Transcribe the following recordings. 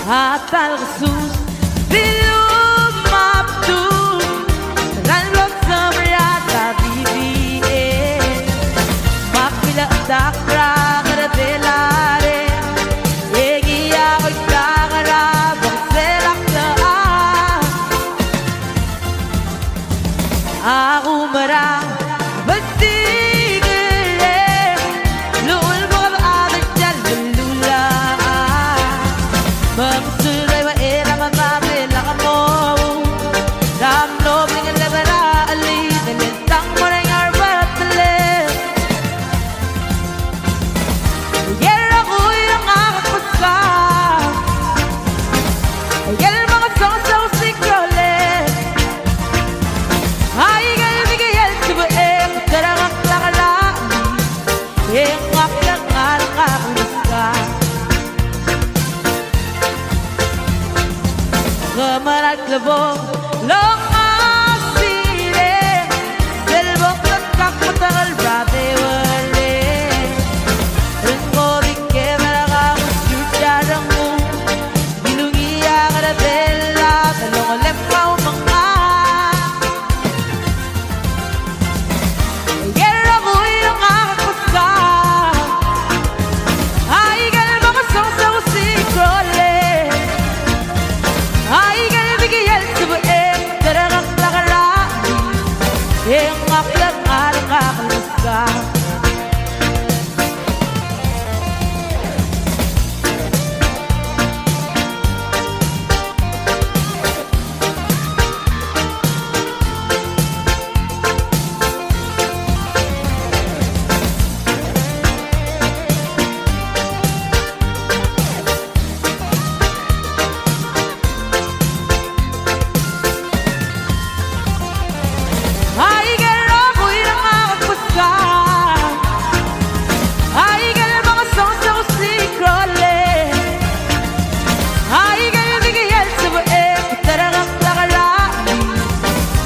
hasta el Jesús dilum maptu dan lo samrata bibi makila dakra gardelare egiya oy tagara bakselakla agumara Gemerak lebong long asile del bokot kak matagal brave wale ringo di kemera musjudarang mu dilungiya kada bella talong lemau mga gera kuya ngakakusa ay gal mga songsa usi krole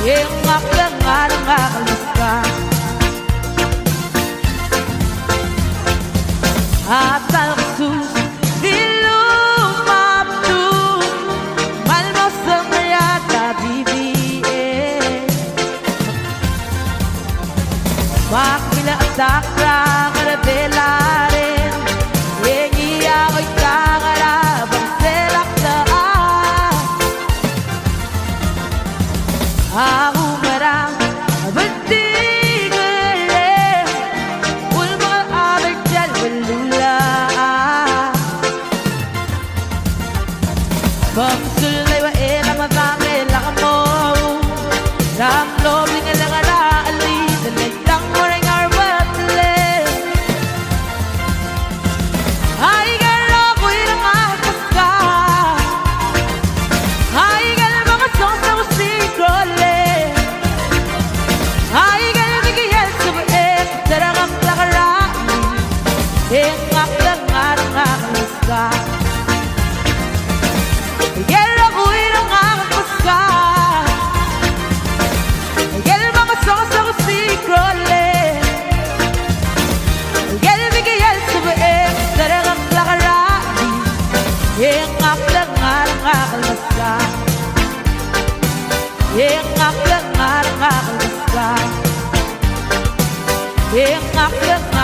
yang ngaklat ngarang ngakaluska hasta el Jesús dilum maptu malmo samrata bibi makila dakra gardelare egiya oy tagara bakselakla agumara Bangsulay wa era madami lakamo ram lobing lagara ali dalang moreng arbatle ay galo kuirang akaska ay gal mga sonsa usikrole ay gal bigiyal subae darang lagara engak langar ngakaluska Yang aku